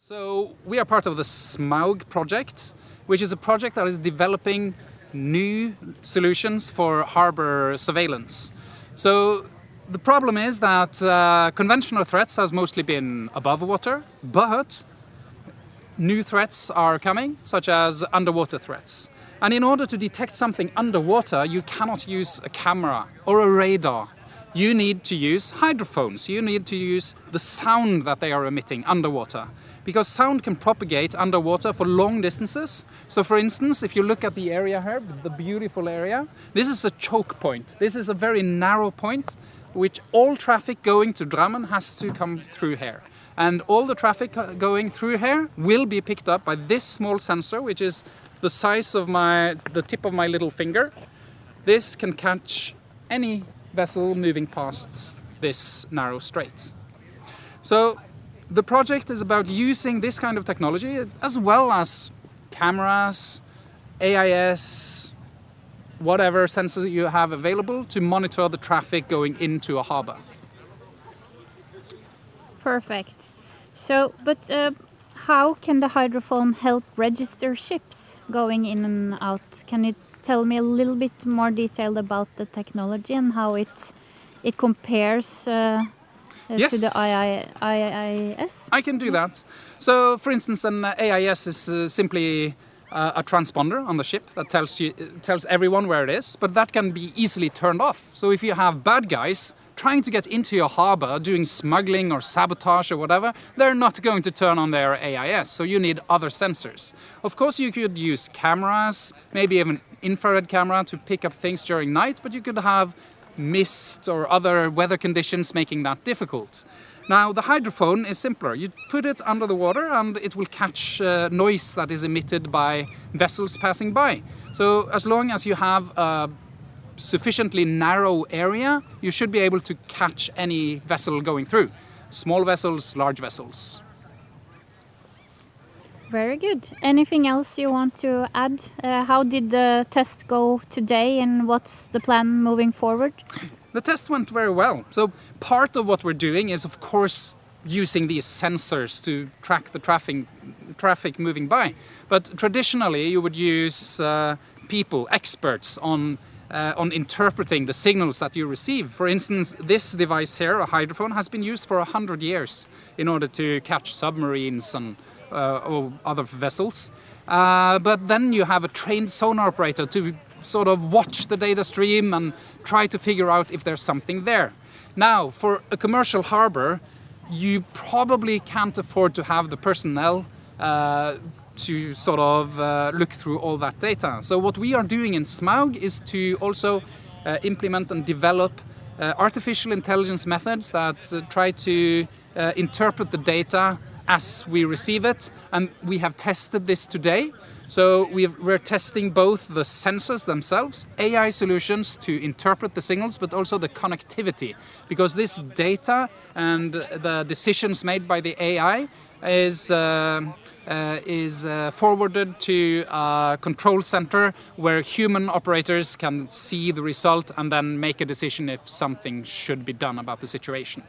So we are part of the SMAUG project, which is a project that is developing new solutions for harbor surveillance. So the problem is that conventional threats has mostly been above water, but new threats are coming, such as underwater threats. And in order to detect something underwater, you cannot use a camera or a radar. You need to use hydrophones. You need to use the sound that they are emitting underwater, because sound can propagate underwater for long distances. So for instance, if you look at the area here, the beautiful area, this is a choke point. This is a very narrow point which all traffic going to Drammen has to come through here. And all the traffic going through here will be picked up by this small sensor, which is the size of the tip of my little finger. This can catch any vessel moving past this narrow strait. So the project is about using this kind of technology as well as cameras, AIS, whatever sensors you have available to monitor the traffic going into a harbor. Perfect. So, but how can the hydrophone help register ships going in and out? Can you tell me a little bit more detailed about the technology and how it compares Yes. to the AIS? I can do that. So, for instance, an AIS is simply a transponder on the ship that tells everyone where it is, but that can be easily turned off. So if you have bad guys trying to get into your harbor, doing smuggling or sabotage or whatever, they're not going to turn on their AIS, so you need other sensors. Of course, you could use cameras, maybe even infrared camera to pick up things during night, but you could have mist or other weather conditions making that difficult. Now, the hydrophone is simpler. You put it under the water and it will catch noise that is emitted by vessels passing by. So as long as you have a sufficiently narrow area, you should be able to catch any vessel going through. Small vessels, large vessels. Very good. Anything else you want to add? How did the test go today and what's the plan moving forward? The test went very well. So part of what we're doing is, of course, using these sensors to track the traffic moving by. But traditionally, you would use people, experts on interpreting the signals that you receive. For instance, this device here, a hydrophone, has been used for 100 years in order to catch submarines and or other vessels. But then you have a trained sonar operator to sort of watch the data stream and try to figure out if there's something there. Now, for a commercial harbor, you probably can't afford to have the personnel to sort of look through all that data. So what we are doing in SMAUG is to also implement and develop artificial intelligence methods that try to interpret the data as we receive it, and we have tested this today. So we're testing both the sensors themselves, AI solutions to interpret the signals, but also the connectivity, because this data and the decisions made by the AI is forwarded to a control center where human operators can see the result and then make a decision if something should be done about the situation.